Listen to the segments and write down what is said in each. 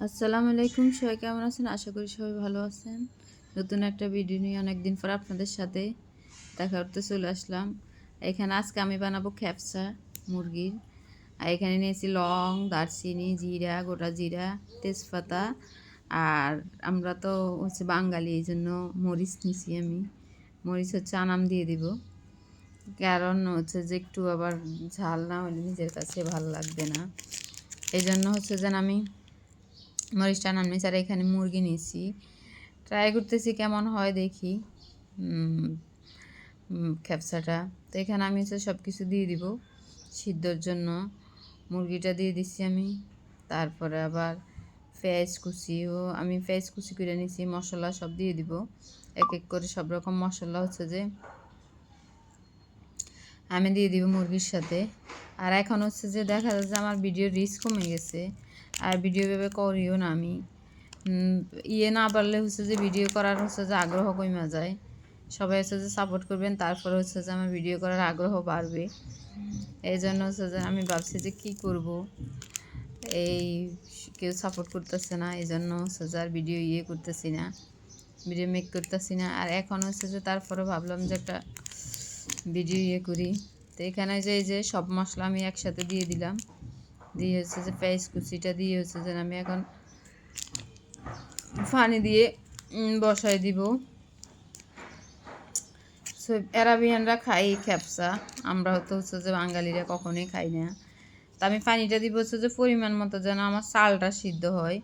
আসসালামু আলাইকুম, সবাই কেমন আছেন? আশা করি সবাই ভালো আছেন। নতুন একটা ভিডিও নিয়ে অনেকদিন পর আপনাদের সাথে দেখা করতে চলে আসলাম। এখানে আজকে আমি বানাবো খ্যাপসা মুরগির। আর এখানে নিয়েছি লং, দারচিনি, জিরা, গোটা জিরা, তেজপাতা। আর আমরা তো হচ্ছে বাঙালি, এই জন্য মরিচ নিছি আমি। মরিচ হচ্ছে আনাম দিয়ে দিব, কারণ হচ্ছে যে একটু আবার ঝাল না হলে নিজের কাছে ভালো লাগবে না। এই জন্য হচ্ছে যেন আমি মরিচটা নামিয়েছি। আর এখানে মুরগি নিয়েছি, ট্রাই করতেছি কেমন হয় দেখি খ্যাপসাটা। তো এখানে আমি হচ্ছে সব কিছু দিয়ে দিব সিদ্ধর জন্য। মুরগিটা দিয়ে দিচ্ছি আমি, তারপরে আবার পেঁয়াজ কুচি করে নিয়েছি, মশলা সব দিয়ে দিব এক এক করে। সব রকম মশলা হচ্ছে যে আমি দিয়ে দিব মুরগির সাথে। আর এখন হচ্ছে যে দেখা যাচ্ছে যে আমার ভিডিও রিচ কমে গেছে, আর ভিডিও ভেবে করিও না আমি। না পারলে হচ্ছে যে ভিডিও করার হচ্ছে যে আগ্রহ কমে যায়। সবাই হচ্ছে যে সাপোর্ট করবেন, তারপরে হচ্ছে যে আমার ভিডিও করার আগ্রহ বাড়বে। এই জন্য হচ্ছে যে আমি ভাবছি যে কী করব, এই কেউ সাপোর্ট করতেছে না, এই জন্য হচ্ছে যে আর ভিডিও করতেছি না, ভিডিও মেক করতেছি না। আর এখন হচ্ছে যে তারপরে ভাবলাম যে একটা ভিডিও করি। তো এখানে যে এই যে সব মশলা আমি একসাথে দিয়ে দিলাম, দিয়ে হচ্ছে যে পেঁয়াজ কুচিটা দিয়ে হচ্ছে যে আমি এখন পানি দিয়ে বসাই দিব। সো অ্যারাবিয়ানরা খাই খ্যাপসা, আমরা হচ্ছে যে বাঙালিরা কখনোই খাই না। তা আমি পানিটা দিব হচ্ছে যে পরিমাণ মতো, যেন আমার চালটা সিদ্ধ হয়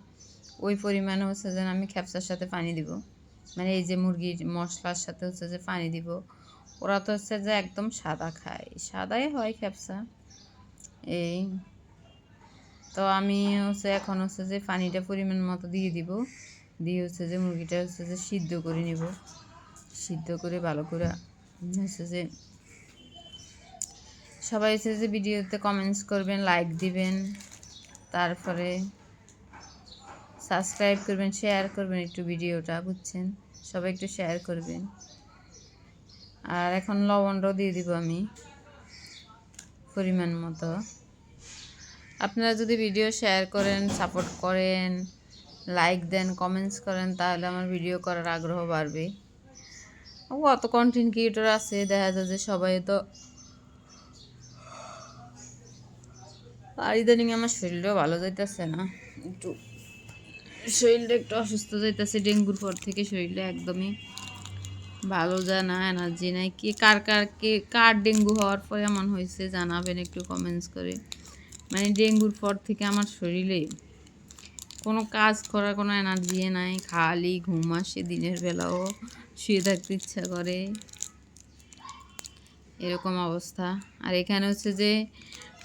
ওই পরিমাণে হচ্ছে যেন আমি খ্যাপসার সাথে পানি দিব। মানে এই যে মুরগির মশলার সাথে হচ্ছে যে পানি দিব। ওরা তো হচ্ছে যে একদম সাদা খায়, সাদাই হয় খ্যাপসা এই। তো আমি হচ্ছে এখন হচ্ছে যে পানিটা পরিমাণ মতো দিয়ে দিব, দিয়ে হচ্ছে যে মুরগিটা হচ্ছে যে সিদ্ধ করে নিব। সিদ্ধ করে ভালো করে হচ্ছে যে সবাই হচ্ছে যে ভিডিওতে কমেন্টস করবেন, লাইক দিবেন, তারপরে সাবস্ক্রাইব করবেন, শেয়ার করবেন একটু ভিডিওটা, বুঝছেন? সবাই একটু শেয়ার করবেন। আর এখন লবণটাও দিয়ে দিব আমি পরিমাণ মতো। আপনারা যদি ভিডিও শেয়ার করেন, সাপোর্ট করেন, লাইক দেন, কমেন্টস করেন, তাহলে আমার ভিডিও করার আগ্রহ বাড়বে। অত কন্টেন্ট ক্রিয়েটর আছে, দেখা যায় যে সবাই তো। আর ইদানিং আমার শরীরটাও ভালো যাইতেছে না, একটু শরীরটা একটু অসুস্থ যাইতেছে। ডেঙ্গুর পর থেকে শরীরটা একদমই ভালো যায় না, এনার্জি নাই। কার ডেঙ্গু হওয়ার পরে এমন হয়েছে জানাবেন একটু কমেন্টস করে। মানে ডেঙ্গুর পর থেকে আমার শরীরে কোনো কাজ করার কোনো এনার্জি নাই, খালি ঘুম আসে, দিনের বেলাও শুয়ে থাকতে ইচ্ছা করে, এরকম অবস্থা। আর এখানে হচ্ছে যে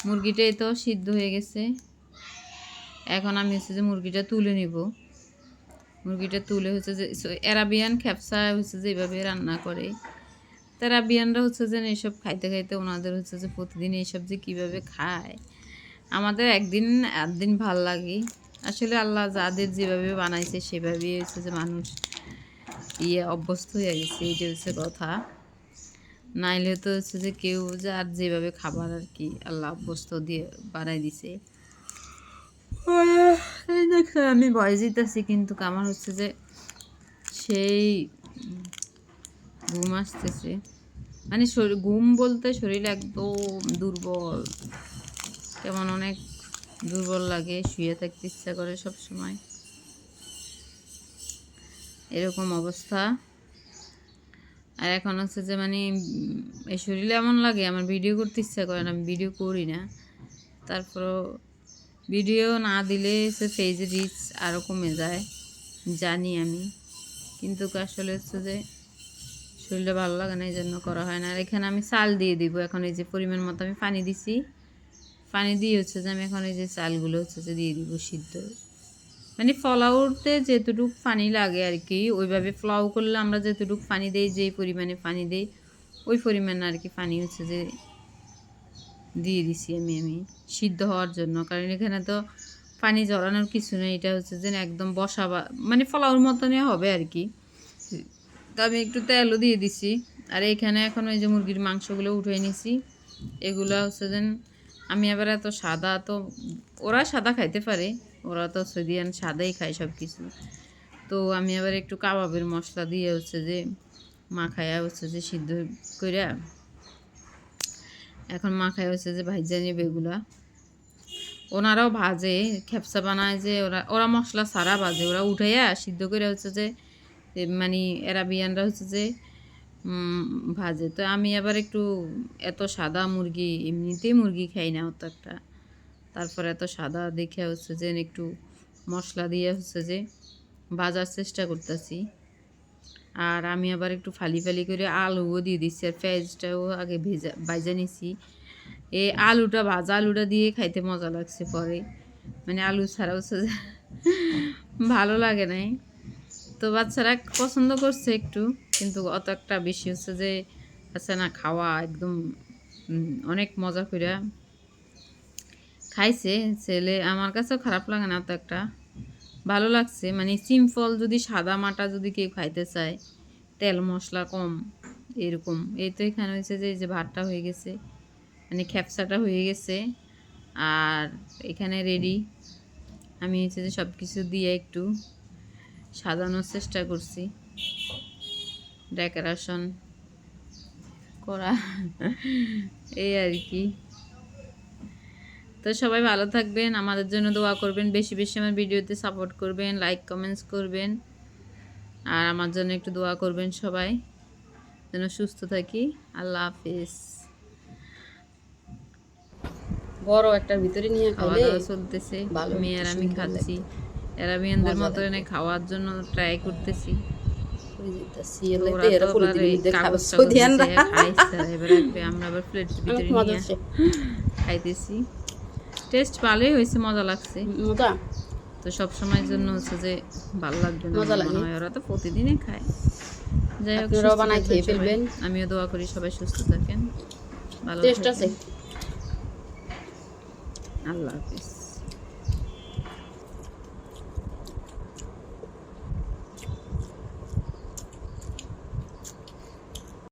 মুরগিটাই তো সিদ্ধ হয়ে গেছে। এখন আমি হচ্ছে যে মুরগিটা তুলে নিব। মুরগিটা তুলে হচ্ছে যে অ্যারাবিয়ান খ্যাপসা হচ্ছে যে এইভাবে রান্না করে। অ্যারাবিয়ানরা হচ্ছে যে এইসব খাইতে খাইতে ওনাদের হচ্ছে যে প্রতিদিন এইসব যে কীভাবে খায়, আমাদের একদিন একদিন ভাল লাগে। আসলে আল্লাহ যাদের যেভাবে বানাইছে সেভাবেই হচ্ছে যে মানুষ অভ্যস্ত হয়ে গেছে, এইটা হচ্ছে কথা। নাইলে তো হচ্ছে যে কেউ যার যেভাবে খাবার আর কি আল্লাহ অভ্যস্ত দিয়ে বানাই দিছে। এই দেখো আমি ভয় দিতেছি, কিন্তু আমার হচ্ছে যে সেই ঘুম আসতেছে। মানে ঘুম বলতে শরীর একদম দুর্বল, কেমন অনেক দুর্বল লাগে, শুয়ে থাকতে ইচ্ছা করে সব সময়, এরকম অবস্থা। আর এখন হচ্ছে যে মানে এই শরীরে এমন লাগে আমার ভিডিও করতে ইচ্ছা করে না, আমি ভিডিও করি না। তারপরও ভিডিও না দিলে সে পেজে রিচ আরও কমে যায়, জানি আমি, কিন্তু আসলে হচ্ছে যে শরীরটা ভালো লাগে না, এই জন্য করা হয় না। আর এখানে আমি চাল দিয়ে দিব এখন, এই যে পরিমাণ মতো আমি পানি দিছি, পানি দিয়ে হচ্ছে যে আমি এখন এই যে চালগুলো হচ্ছে যে দিয়ে দিব সিদ্ধ। মানে পোলাওতে যেতটুকু পানি লাগে আর কি, ওইভাবে পোলাও করলে আমরা যেতটুকু পানি দিই, যেই পরিমাণে পানি দিই ওই পরিমাণে আর কি পানি হচ্ছে যে দিয়ে দিছি আমি সিদ্ধ হওয়ার জন্য। কারণ এখানে তো পানি জড়ানোর কিছু নেই, এটা হচ্ছে যে একদম মানে পোলাওর মতনই হবে আর কি। তো আমি একটু তেলও দিয়ে দিছি। আর এইখানে এখন ওই যে মুরগির মাংসগুলো উঠে নিছি, এগুলো হচ্ছে যে আমি আবার এত সাদা তো, ওরা সাদা খাইতে পারে ওরা তো সৌদিয়ান সাদাই খায় সব কিছু। তো আমি আবার একটু কাবাবের মশলা দিয়ে হচ্ছে যে মাখায়া হচ্ছে যে সিদ্ধ কইরা এখন মাখায় হচ্ছে যে ভাইজা নেবে এগুলা। ওনারাও ভাজে, খেপসা বানায় যে ওরা মশলা ছাড়া ভাজে, ওরা উঠাইয়া সিদ্ধ করে হচ্ছে যে মানে এরাবিয়ানরা হচ্ছে যে ভাজে। তো আমি আবার একটু এত সাদা মুরগি, এমনিতেই মুরগি খাই না অত একটা, তারপর এত সাদা দেখে হচ্ছে যে একটু মশলা দিয়ে হচ্ছে যে ভাজার চেষ্টা করতেছি। আর আমি আবার একটু ফালি ফালি করে আলুও দিয়ে দিচ্ছি, আর পেঁয়াজটাও আগে ভাজা নিছি। এই আলুটা ভাজা আলুটা দিয়ে খাইতে মজা লাগছে পরে, মানে আলু ছাড়া হচ্ছে যে ভালো লাগে নাই। তো বাচ্চারা পছন্দ করছে একটু, কিন্তু অত একটা বেশি হচ্ছে যে আচ্ছা না, খাওয়া একদম অনেক মজা করে খাইছে ছেলে। আমার কাছেও খারাপ লাগে না অত একটা, ভালো লাগছে। মানে সিম্পল যদি সাদা মাটা যদি কেউ খাইতে চায়, তেল মশলা কম এরকম। এই তো এখানে হয়েছে যে এই যে ভাতটা হয়ে গেছে, মানে খেপসাটা হয়ে গেছে, আর এখানে রেডি। আমি হচ্ছে যে সব কিছু দিয়ে একটু সাজানোর চেষ্টা করছি, ডেকোরেশন করা এই আর কি। তো সবাই ভালো থাকবেন, আমাদের জন্য দোয়া করবেন, বেশি বেশি আমার ভিডিওতে সাপোর্ট করবেন, লাইক কমেন্টস করবেন, আর আমার জন্য একটু দোয়া করবেন সবাই যেন সুস্থ থাকি। আল্লাহ হাফিজ। বড় একটা ভিতরে নিয়ে খাওয়া খাইলে দাওয়া চলতেছে, মেয়ের আমি খাচ্ছি, এরাবিয়ানদের মতো এনে খাওয়ার জন্য ট্রাই করতেছি। আমরা আবার প্লেটের ভিতরে নিয়ে খাইতেছি। টেস্ট ভালোই হয়েছে, মজা লাগছে। তো সব সময়ের জন্য হচ্ছে যে ভালো লাগবে না মনে হয়, ওরা তো প্রতিদিনই খায়। যাই হোক, বানাই খেয়ে ফেলবেন। আমিও দোয়া করি সবাই সুস্থ থাকেন, ভালো টেস্ট আছে। আল্লাহ হাফিজ।